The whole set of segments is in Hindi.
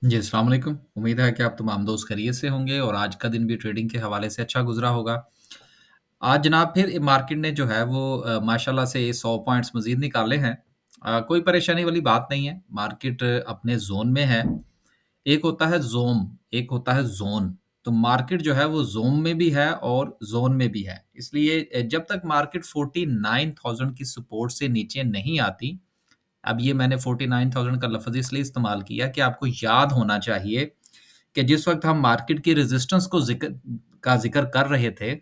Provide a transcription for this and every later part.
जी, अस्सलाम वालेकुम। उम्मीद है कि आप तमाम दोस्त खैरियत से होंगे और आज का दिन भी ट्रेडिंग के हवाले से अच्छा गुज़रा होगा। आज जनाब फिर मार्केट ने जो है वो माशाल्लाह से 100 पॉइंट्स मज़ीद निकाले हैं। कोई परेशानी वाली बात नहीं है, मार्केट अपने ज़ोन में है। एक होता है ज़ोम, एक होता है ज़ोन। तो मार्केट जो है वो ज़ोन में भी है और ज़ोन में भी है। इसलिए जब तक मार्केट 49,000 की सपोर्ट से नीचे नहीं आती, अब ये मैंने 49,000 का लफ़्ज़ इसलिए इस्तेमाल किया कि आपको याद होना चाहिए कि जिस वक़्त हम मार्केट की रेज़िस्टेंस का ज़िक्र कर रहे थे,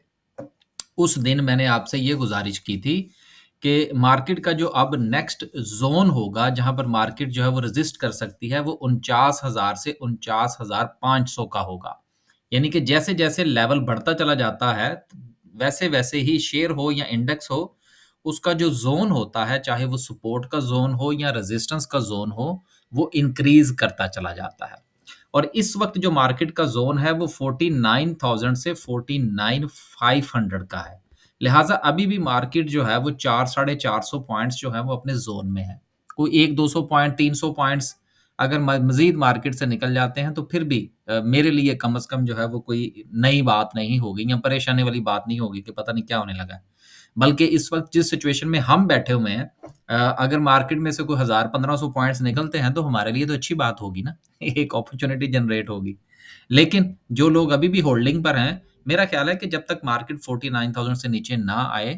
उस दिन मैंने आपसे ये गुज़ारिश की थी कि मार्केट का जो अब नेक्स्ट ज़ोन होगा, जहाँ पर मार्केट जो है वो रेज़िस्ट कर सकती है, वो 49,000 से 49,500 का होगा। यानी कि जैसे-जैसे लेवल बढ़ता चला जाता है, वैसे-वैसे ही शेयर हो या इंडेक्स हो, उसका जो ज़ोन होता है, चाहे वो सपोर्ट का ज़ोन हो या रेज़िस्टेंस का ज़ोन हो, वो इंक्रीज़ करता चला जाता है। और इस वक़्त जो मार्केट का ज़ोन है वो 49,000 से 49,500 का है। लिहाज़ा अभी भी मार्केट जो है वो 4 साढ़े 400 पॉइंट्स जो हैं वो अपने ज़ोन में है। कोई 1-200 पॉइंट, 300 पॉइंट्स अगर मज़ीद मार्केट से निकल जाते हैं तो फिर भी मेरे लिए कम से कम जो है वो कोई नई बात नहीं होगी या परेशानी वाली बात नहीं होगी कि पता नहीं क्या होने लगा है। बल्कि इस वक़्त जिस सिचुएशन में हम बैठे हुए हैं अगर मार्केट में से कोई 1000-1500 पॉइंट्स निकलते हैं तो हमारे लिए तो अच्छी बात होगी ना। एक अपॉर्च्युनिटी जनरेट होगी। लेकिन जो लोग अभी भी होल्डिंग पर हैं, मेरा ख़्याल है कि जब तक मार्केट 49,000 से नीचे ना आए,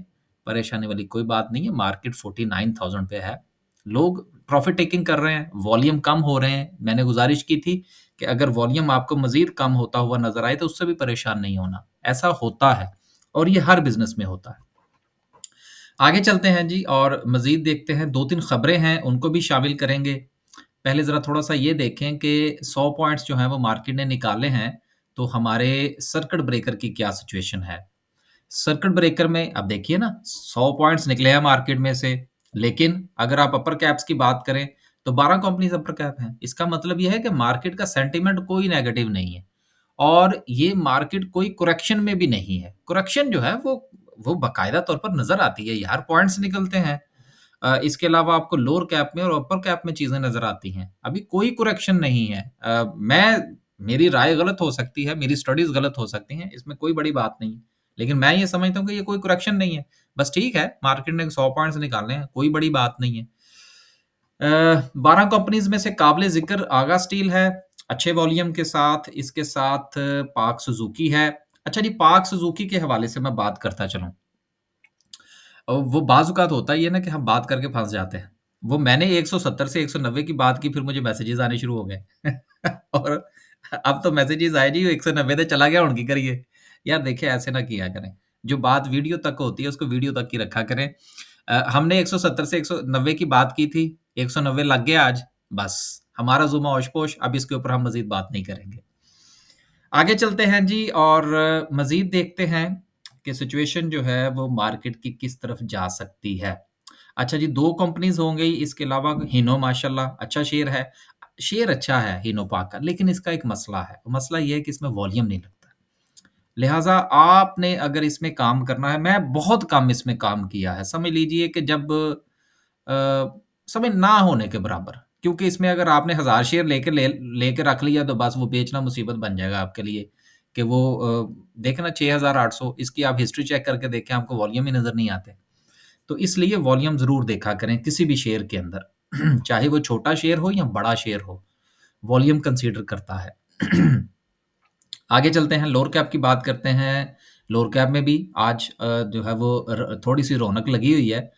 परेशानी वाली कोई बात नहीं है, मार्केट 49,000 पे है। लोग प्रॉफ़िट टेकिंग कर रहे हैं, वॉल्यूम कम हो रहे हैं। मैंने गुज़ारिश की थी कि अगर वॉल्यूम आपको मज़ीद कम होता हुआ नज़र आए, तो उससे भी परेशान नहीं होना। ऐसा होता है और ये हर बिज़नेस में होता है। आगे चलते हैं जी और मज़ीद देखते हैं 2-3 खबरें हैं, उनको भी शामिल करेंगे। पहले ज़रा थोड़ा-सा ये देखें कि 100 पॉइंट्स जो हैं वो मार्केट ने निकाले हैं, तो हमारे सर्किट ब्रेकर की क्या सिचुएशन है। सर्किट ब्रेकर में अब देखिए ना 100 पॉइंट्स निकले हैं मार्केट में से, लेकिन अगर आप अपर कैप्स की बात करें, तो 12 कंपनीज़ अपर कैप हैं। इसका मतलब ये है कि मार्केट का सेंटीमेंट कोई नेगेटिव नहीं है और ये मार्केट कोई करेक्शन में भी नहीं है। करेक्शन जो है वो बाकायदा तौर पर नज़र आती है यार, पॉइंट्स निकलते हैं। इसके अलावा आपको लोअर कैप में और अपर कैप में चीज़ें नज़र आती हैं। अभी कोई करेक्शन नहीं है। मेरी राय गलत हो सकती है, मेरी स्टडीज़ गलत हो सकती हैं, इसमें कोई बड़ी बात नहीं है। लेकिन मैं ये समझता हूँ कि ये कोई करेक्शन नहीं है। बस ठीक है, मार्केट ने 100 पॉइंट्स निकाले हैं, कोई बड़ी बात नहीं है। 12 कंपनीज़ में से काबिल ज़िक्र आगा स्टील है, अच्छे वॉल्यूम के साथ, इसके साथ पाक सुज़ुकी है। अच्छा जी, पाक सुज़ुकी के हवाले से मैं बात करता चलूँ। वो बाज़-औक़ात होता ये है ना कि हम बात करके फँस जाते हैं। वो मैंने 170 से 190 की बात की, फिर मुझे मैसेजेस आने शुरू हो गए। और अब तो मैसेजेस आए जी 190 ते चला गया, हुण की करिए? यार देखिए ऐसे ना किया करें। जो बात वीडियो तक होती है उसको वीडियो तक ही रखा करें। हमने 170 से 190 की बात की थी, 190 लग गया आज, बस हमारा ज़ुमा होश-पोश, अब इसके ऊपर हम मज़ीद बात नहीं करेंगे। आगे चलते हैं जी और मज़ीद देखते हैं कि सिचुएशन जो है वो मार्केट की किस तरफ जा सकती है। अच्छा जी, 2 कंपनीज़ हो गई, इसके अलावा हिनो माशाल्लाह अच्छा शेयर है। शेयर अच्छा है हिनोपा का, लेकिन इसका एक मसला है। मसला ये है कि इसमें वॉल्यूम नहीं लगता। लिहाज़ा आपने अगर इसमें काम करना है, मैं बहुत कम इसमें काम किया है। समझ लीजिए कि जब समय ना होने के बराबर, क्योंकि इसमें अगर आपने 1000 शेयर लेके रख लिया तो बस वो बेचना मुसीबत बन जाएगा आपके लिए कि वो देखें ना 6800 इसकी आप हिस्ट्री चेक करके देखें, आपको वॉल्यूम ही नज़र नहीं आते। तो इसलिए वॉल्यूम ज़रूर देखा करें किसी भी शेयर के अंदर, चाहे वो छोटा शेयर हो या बड़ा शेयर हो, वॉल्यूम कंसीडर करता है। आगे चलते हैं, लोअर कैप की बात करते हैं। लोअर कैप में भी आज जो है वो थोड़ी-सी रौनक लगी हुई है।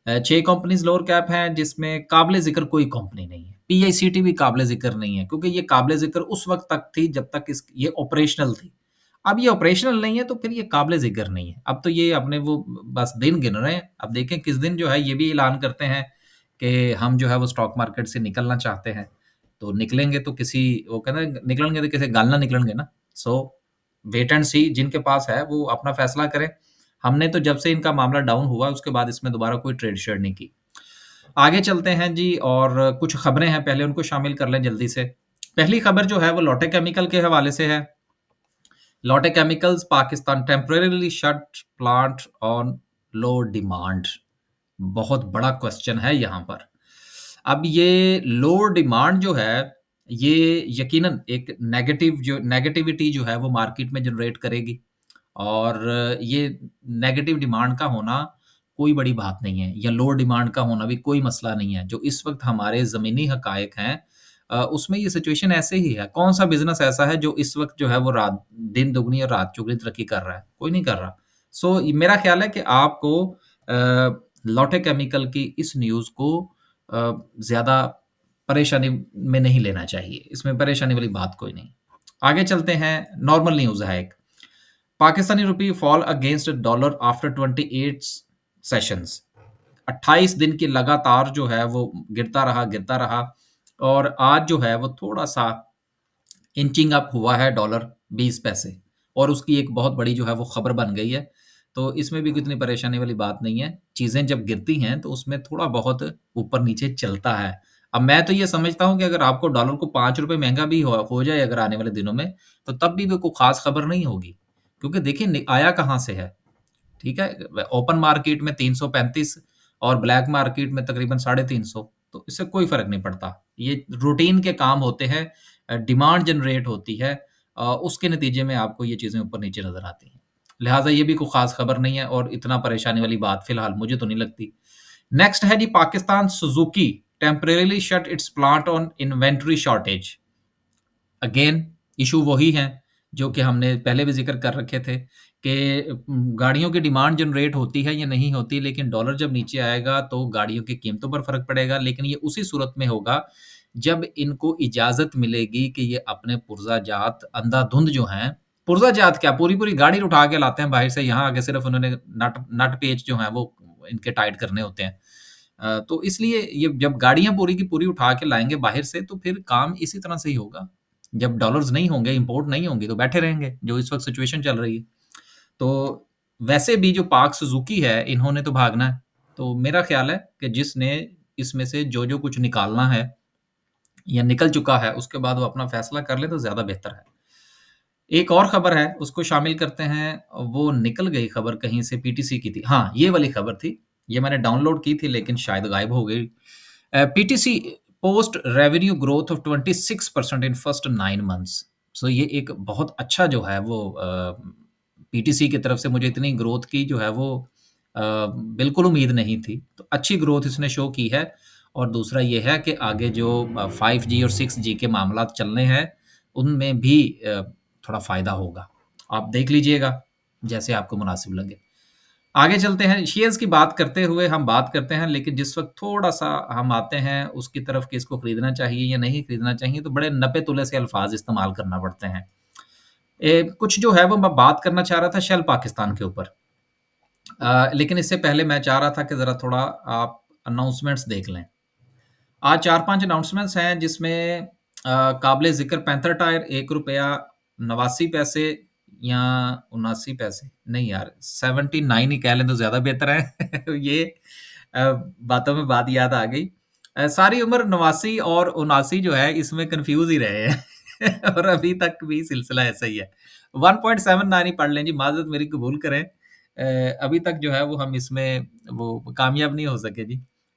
6 कंपनीज़ लोअर कैप हैं जिसमें काबिल ज़िक्र कोई कंपनी नहीं है। पीआईसीटी भी काबिल ज़िक्र नहीं है क्योंकि ये काबिल ज़िक्र उस वक़्त तक थी जब तक ये ऑपरेशनल थी। अब ये ऑपरेशनल नहीं है तो फिर ये काबिल ज़िक्र नहीं है। अब तो ये अपने वो बस दिन गिन रहे हैं। अब देखें किस दिन जो है ये भी ऐलान करते हैं कि हम जो है वो स्टॉक मार्केट से निकलना चाहते हैं। तो निकलेंगे तो किसी वो कहते हैं निकलेंगे तो किसी गल ना निकलेंगे ना। सो वेट एंड सी, जिनके पास है वो अपना फैसला करें। हमने तो जब से इनका मामला डाउन हुआ उसके बाद इसमें दोबारा कोई ट्रेड शेयर नहीं की। आगे चलते हैं जी और कुछ खबरें हैं, पहले उनको शामिल कर लें जल्दी से। पहली खबर जो है वो लोटे केमिकल के हवाले से है। लोटे chemicals Pakistan temporarily shut plant on low demand. बहुत बड़ा क्वेश्चन है यहाँ पर। अब ये लो डिमांड जो है ये यकीनन एक नेगेटिविटी जो है वो मार्केट में जनरेट करेगी और ये नेगेटिव डिमांड का होना कोई बड़ी बात नहीं है या लो डिमांड का होना भी कोई मसला नहीं है। जो इस वक़्त हमारे ज़मीनी हक़ाइक़ हैं उसमें ये सिचुएशन ऐसे ही है। कौन-सा बिज़नेस ऐसा है जो इस वक़्त जो है वो रात दिन दुगनी और रात चौगुनी तरक्की कर रहा है? कोई नहीं कर रहा। सो मेरा ख़्याल है कि आपको लौटे केमिकल की इस न्यूज़ को ज़्यादा परेशानी में नहीं लेना चाहिए। इसमें परेशानी वाली बात कोई नहीं। आगे चलते हैं, नॉर्मल न्यूज़ है एक। Pakistani rupee fall against dollar after 28 sessions. 28 दिन की लगातार जो है वो गिरता रहा और आज जो है वो थोड़ा-सा इंचिंग अप हुआ है डॉलर 20 पैसे और उसकी एक बहुत बड़ी जो है वो खबर बन गई है। तो इसमें भी इतनी परेशानी वाली बात नहीं है। चीज़ें जब गिरती हैं तो उसमें थोड़ा बहुत ऊपर-नीचे चलता है। अब मैं तो ये समझता हूँ कि अगर आपको डॉलर को ₹5 महँगा भी हो जाए अगर आने वाले दिनों में, तो तब भी वो कोई ख़ास खबर नहीं होगी। क्योंकि देखिए आया कहाँ से है, ठीक है? ओपन मार्केट में 335 और ब्लैक मार्केट में तकरीबन 350, तो इससे कोई फ़र्क नहीं पड़ता। ये रूटीन के काम होते हैं, डिमांड जनरेट होती है, उसके नतीजे में आपको ये चीज़ें ऊपर-नीचे नज़र आती हैं। लिहाज़ा ये भी कोई ख़ास खबर नहीं है और इतना परेशानी वाली बात फ़िलहाल मुझे तो नहीं लगती। नेक्स्ट है जी, Pakistan Suzuki temporarily shut its plant on inventory shortage. Again issue वही हैं, जो कि हमने पहले भी ज़िक्र कर रखे थे कि गाड़ियों की डिमांड जनरेट होती है या नहीं होती, लेकिन डॉलर जब नीचे आएगा तो गाड़ियों की कीमतों पर फ़र्क पड़ेगा, लेकिन ये उसी सूरत में होगा जब इनको इजाज़त मिलेगी कि ये अपने पुर्ज़ाजात अंधाधुंध जो हैं, पुर्ज़ाजात क्या पूरी-पूरी गाड़ी उठा के लाते हैं बाहर से, यहाँ आके सिर्फ़ उन्होंने नट नट पेच जो हैं वो इनके टाइट करने होते हैं। तो इसलिए ये जब गाड़ियाँ पूरी की पूरी उठा के लाएँगे बाहर से तो फिर काम इसी तरह से ही होगा। जब डॉलर्स नहीं होंगे, इम्पोर्ट नहीं होंगी तो बैठे रहेंगे, जो इस वक़्त सिचुएशन चल रही है। तो वैसे भी जो पाक सुज़ुकी है, इन्होंने तो भागना है। तो मेरा ख़्याल है कि जिसने इसमें से जो-जो कुछ निकालना है या निकल चुका है, उसके बाद वो अपना फ़ैसला कर ले तो ज़्यादा बेहतर है। एक और ख़बर है, उसको शामिल करते हैं, वो निकल गई ख़बर कहीं से पीटीसी की थी। हाँ, ये वाली ख़बर थी, ये मैंने डाउनलोड की थी लेकिन शायद गायब हो गई। PTC post revenue growth of 26% in first 9 months. So ये एक बहुत अच्छा जो है वो पीटीसी की तरफ से मुझे इतनी ग्रोथ की जो है वो बिल्कुल उम्मीद नहीं थी। तो अच्छी ग्रोथ इसने शो की है और दूसरा ये है कि आगे जो 5G और 6G के मामलात चलने हैं, उनमें भी थोड़ा फ़ायदा होगा। आप देख लीजिएगा, जैसे आपको मुनासिब लगे। आगे चलते हैं, शेयर्स की बात करते हुए हम बात करते हैं, लेकिन जिस वक़्त थोड़ा-सा हम आते हैं उसकी तरफ कि इसको खरीदना चाहिए या नहीं खरीदना चाहिए, तो बड़े नपे-तुले से अल्फ़ाज़ इस्तेमाल करना पड़ते हैं। कुछ जो है वो मैं बात करना चाह रहा था शेल पाकिस्तान के ऊपर। लेकिन इससे पहले मैं चाह रहा था कि ज़रा थोड़ा आप अनाउंसमेंट्स देख लें। आज 4-5 अनाउंसमेंट्स हैं जिसमें काबिले ज़िक्र पैंथर टायर ₹1.89 या 79 पैसे नहीं यार 79 ही कह लें तो ज़्यादा बेहतर है। ये बातों में बात याद आ गई। सारी उम्र 89 और 79 जो है इसमें कन्फ्यूज़ ही रहे हैं और अभी तक भी सिलसिला ऐसा ही है। 1.79 ही पढ़ लें जी, माज़रत मेरी कबूल करें। अभी तक जो है वो हम इसमें वो कामयाब नहीं हो सके जी।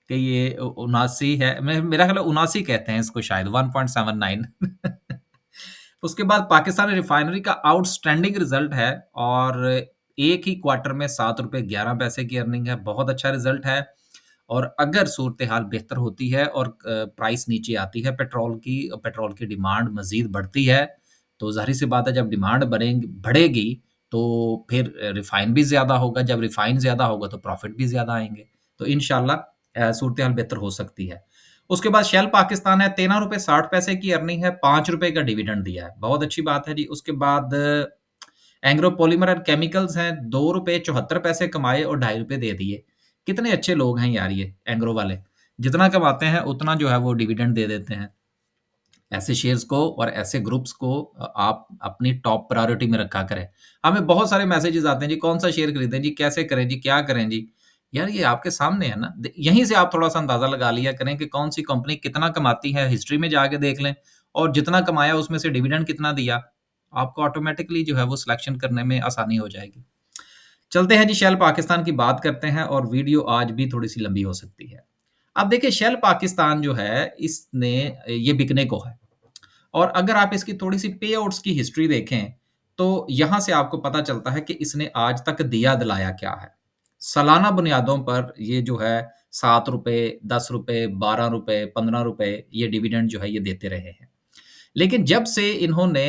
कि ये 79 है, मैं मेरा ख़्याल है 79 कहते हैं इसको शायद 1.79 उसके बाद पाकिस्तान रिफाइनरी का आउटस्टैंडिंग रिज़ल्ट है और एक ही क्वार्टर में ₹7.11 की अर्निंग है, बहुत अच्छा रिज़ल्ट है और अगर सूरत-ए-हाल बेहतर होती है और प्राइस नीचे आती है पेट्रोल की डिमांड मज़ीद बढ़ती है, तो ज़ाहिर-सी बात है जब डिमांड बढ़ेगी, तो फिर रिफ़ाइन भी ज़्यादा होगा, जब रिफ़ाइन ज़्यादा होगा तो प्रॉफ़िट भी ज़्यादा आएँगे। तो इंशाअल्लाह सूरत-ए-हाल बेहतर हो सकती है। उसके बाद शेल पाकिस्तान है, ₹13.60 की अर्निंग है, ₹5 का डिविडेंड दिया है, बहुत अच्छी बात है जी। उसके बाद एंग्रो पॉलीमर एंड केमिकल्स हैं, ₹2.74 कमाए और ₹2.5 दे दिए। कितने अच्छे लोग हैं यार ये एंग्रो वाले, जितना कमाते हैं उतना जो है वो डिविडेंड दे देते हैं। ऐसे शेयर्स को और ऐसे ग्रुप्स को आप अपनी टॉप प्रायोरिटी में रखा करें। हमें बहुत सारे मैसेजेस आते हैं जी, कौन-सा शेयर खरीदें जी, कैसे करें जी, क्या करें जी? यार ये आपके सामने है ना, यहीं से आप थोड़ा-सा अंदाज़ा लगा लिया करें कि कौन-सी कंपनी कितना कमाती है, हिस्ट्री में जाके देख लें और जितना कमाया उसमें से डिविडेंड कितना दिया, आपको ऑटोमैटिकली जो है वो सिलेक्शन करने में आसानी हो जाएगी। चलते हैं जी, शेल पाकिस्तान की बात करते हैं और वीडियो आज भी थोड़ी-सी लंबी हो सकती है। अब देखिए शेल पाकिस्तान जो है इसने ये बिकने को है। और अगर आप इसकी थोड़ी-सी पे-आउट्स की हिस्ट्री देखें, तो यहाँ से आपको पता चलता है कि इसने आज तक दिया-दिलाया क्या है। सालाना बुनियादों पर ये जो है ₹7, ₹10, ₹12, ₹15 ये डिविडेंड जो है ये देते रहे हैं। लेकिन जब से इन्होंने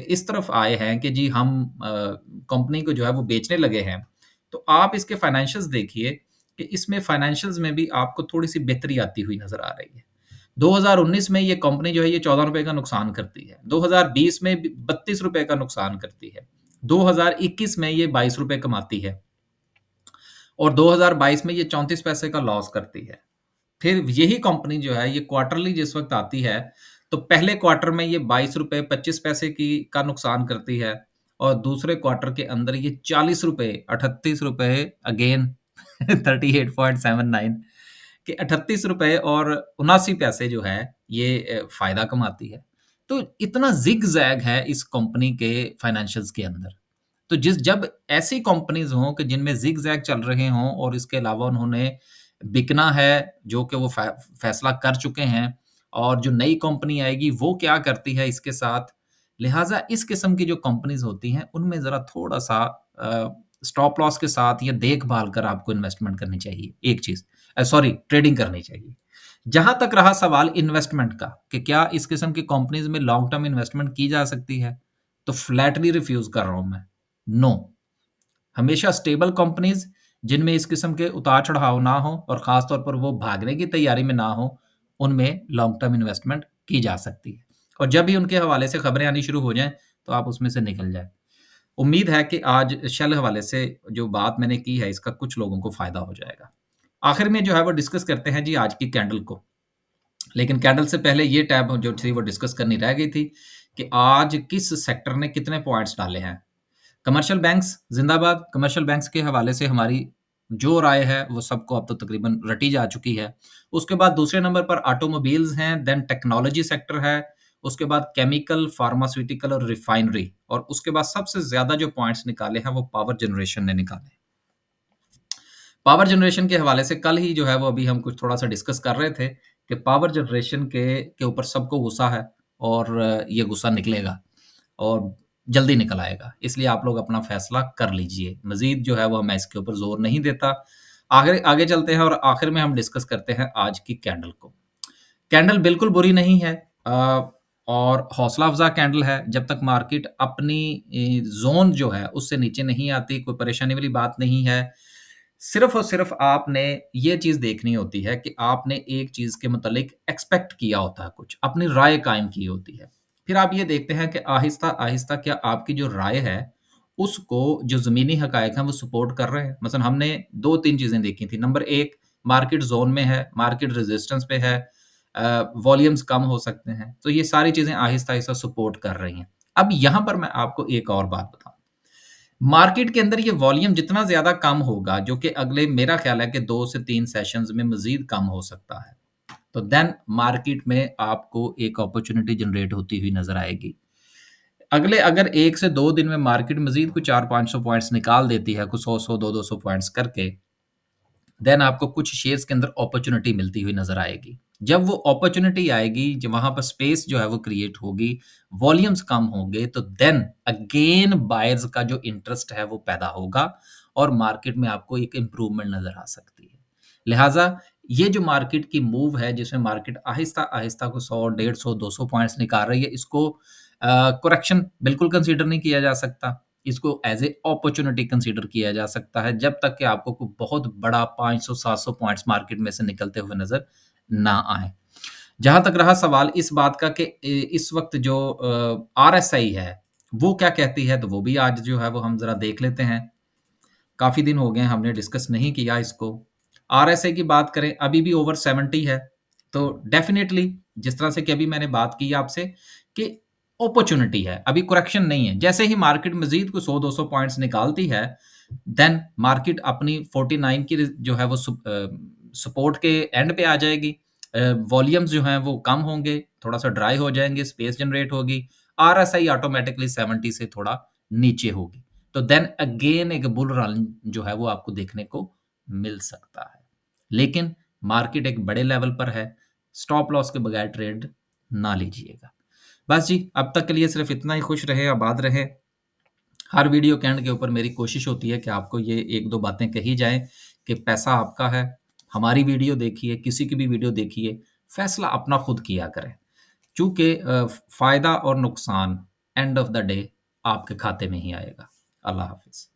इस तरफ आए हैं कि जी हम कंपनी को जो है वो बेचने लगे हैं, तो आप इसके फाइनेंशियल्स देखिए कि इसमें फाइनेंशियल्स में भी आपको थोड़ी-सी बेहतरी आती हुई नज़र आ रही है। 2019 में ये कंपनी जो है ये ₹14 का नुकसान करती है। 2020 में भी ₹32 का नुकसान करती है। 2021 में ये ₹22 कमाती है और 2022 में ये 34 पैसे का लॉस करती है। फिर यही कंपनी जो है ये क्वार्टरली जिस वक़्त आती है, तो पहले क्वार्टर में ये ₹22 25 पैसे की का नुकसान करती है और दूसरे क्वार्टर के अंदर ये ₹40 ₹38 अगेन 38.79 कि ₹38 और 79 पैसे जो है ये फ़ायदा कमाती है। तो इतना ज़िग-ज़ैग है इस कंपनी के फाइनेंशियल्स के अंदर। तो जब ऐसी कंपनीज़ हों कि जिनमें ज़िग-ज़ैग चल रहे हों और इसके अलावा उन्होंने बिकना है, जो कि वो फ़ैसला कर चुके हैं और जो नई कंपनी आएगी वो क्या करती है इसके साथ। लिहाज़ा इस किस्म की जो कंपनीज़ होती हैं, उनमें ज़रा थोड़ा-सा स्टॉप लॉस के साथ या देखभाल कर आपको इन्वेस्टमेंट करनी चाहिए, एक चीज़। सॉरी ट्रेडिंग करनी चाहिए। जहाँ तक रहा सवाल इन्वेस्टमेंट का कि क्या इस किस्म की कंपनीज़ में लॉन्ग टर्म इन्वेस्टमेंट की जा सकती है? तो फ्लैटली रिफ्यूज़ कर रहा हूँ मैं। नो। हमेशा स्टेबल कंपनीज़ जिनमें इस किस्म के उतार-चढ़ाव ना हो और ख़ास तौर पर वो भागने की तैयारी में ना हो, उनमें लॉन्ग टर्म इन्वेस्टमेंट की जा सकती है। और जब भी उनके हवाले से खबरें आनी शुरू हो जाएँ, तो आप उसमें से निकल जाएँ। उम्मीद है कि आज शेल हवाले से जो बात मैंने की है, इसका कुछ लोगों को फ़ायदा हो जाएगा। आखिर में जो है वो डिस्कस करते हैं जी आज की कैंडल को। लेकिन कैंडल से पहले ये टैब जो थी वो डिस्कस करनी रह गई थी कि आज किस सेक्टर ने कितने पॉइंट्स डाले हैं। कमर्शियल बैंक्स ज़िंदाबाद, कमर्शियल बैंक्स के हवाले से हमारी जो राय है, वो सबको अब तो तकरीबन रटी जा चुकी है। उसके बाद दूसरे नंबर पर ऑटोमोबाइल्स हैं, देन टेक्नोलॉजी सेक्टर है, उसके बाद केमिकल, फार्मास्यूटिकल और रिफाइनरी और उसके बाद सबसे ज़्यादा जो पॉइंट्स निकाले हैं, वो पावर जनरेशन ने निकाले। पावर जनरेशन के हवाले से कल ही जो है वो अभी हम कुछ थोड़ा-सा डिस्कस कर रहे थे कि पावर जनरेशन के ऊपर सबको गुस्सा है और ये गुस्सा निकलेगा और जल्दी निकल आएगा। इसलिए आप लोग अपना फ़ैसला कर लीजिए। मज़ीद जो है वो मैं इसके ऊपर ज़ोर नहीं देता। आगे आगे चलते हैं और आखिर में हम डिस्कस करते हैं आज की कैंडल को। कैंडल बिल्कुल बुरी नहीं है और हौसला अफ़ज़ा कैंडल है। जब तक मार्केट अपनी ज़ोन जो है उससे नीचे नहीं आती, कोई परेशानी वाली बात नहीं है। सिर्फ़ और सिर्फ़ आपने ये चीज़ देखनी होती है कि आपने एक चीज़ के मुतालिक एक्सपेक्ट किया होता है कुछ, अपनी राय कायम की होती है। फिर आप ये देखते हैं कि आहिस्ता-आहिस्ता क्या आपकी जो राय है, उसको जो ज़मीनी हक़ाइक़ हैं वो सपोर्ट कर रहे हैं। मसलन हमने 2-3 चीज़ें देखी थी। नंबर 1 मार्केट ज़ोन में है, मार्केट रेज़िस्टेंस पे है, वॉल्यूम्स कम हो सकते हैं। तो ये सारी चीज़ें आहिस्ता-आहिस्ता सपोर्ट कर रही हैं। अब यहाँ पर मैं आपको एक और बात बताऊँ। मार्केट के अंदर ये वॉल्यूम जितना ज़्यादा कम होगा, जो कि अगले मेरा ख़्याल है कि 2 से 3 सेशंस में मज़ीद कम हो सकता है। तो देन मार्केट में आपको एक अपॉर्च्युनिटी जनरेट होती हुई नज़र आएगी। अगले अगर 1 से 2 दिन में मार्केट मज़ीद कुछ 400-500 पॉइंट्स निकाल देती है, कुछ 100-100, 200-200 पॉइंट्स करके, देन आपको कुछ शेयर्स के अंदर अपॉर्च्युनिटी मिलती हुई नज़र आएगी। जब वो अपॉर्च्युनिटी आएगी, जब वहाँ पर स्पेस जो है वो क्रिएट होगी, वॉल्यूम्स कम होंगे, तो देन अगेन बायर्स का जो इंटरेस्ट है वो पैदा होगा और मार्केट में आपको एक इम्प्रूवमेंट नज़र आ सकती है। लिहाज़ा ये जो मार्केट की मूव है, जिसमें मार्केट आहिस्ता-आहिस्ता को 100, 150, 200 पॉइंट्स निकाल रही है, इसको करेक्शन बिल्कुल कंसीडर नहीं किया जा सकता। इसको एज़ ए अपॉर्च्युनिटी कंसीडर किया जा सकता है, जब तक कि आपको कोई बहुत बड़ा 500-700 पॉइंट्स मार्केट में से निकलते हुए नज़र ना आए। जहाँ तक रहा सवाल इस बात का कि इस वक़्त जो आरएसआई है, वो क्या कहती है? तो वो भी आज जो है वो हम ज़रा देख लेते हैं। काफ़ी दिन हो गए हैं हमने डिस्कस नहीं किया इसको। आरएसआई की बात करें अभी भी ओवर 70 है। तो डेफ़िनिटली जिस तरह से कि अभी मैंने बात की आपसे कि अपॉर्च्युनिटी है, अभी करेक्शन नहीं है। जैसे ही मार्केट मज़ीद को 100-200 पॉइंट्स निकालती है, देन मार्केट अपनी 49 की जो है वो सपोर्ट के एंड पे आ जाएगी। वॉल्यूम्स जो हैं वो कम होंगे, थोड़ा-सा ड्राई हो जाएँगे, स्पेस जनरेट होगी। आरएसआई ऑटोमैटिकली 70 से थोड़ा नीचे होगी। तो देन अगेन एक बुल रन जो है वो आपको देखने को मिल सकता है। लेकिन मार्केट एक बड़े लेवल पर है, स्टॉप लॉस के बगैर ट्रेड ना लीजिएगा। बस जी, अब तक के लिए सिर्फ़ इतना ही, खुश रहें, आबाद रहें। हर वीडियो के एंड के ऊपर मेरी कोशिश होती है कि आपको ये 1-2 बातें कही जाएँ कि पैसा आपका है, हमारी वीडियो देखिए, किसी की भी वीडियो देखिए, फ़ैसला अपना खुद किया करें। चूँकि फ़ायदा और नुकसान एंड ऑफ द डे आपके खाते में ही आएगा। अल्लाह हाफ़िज़।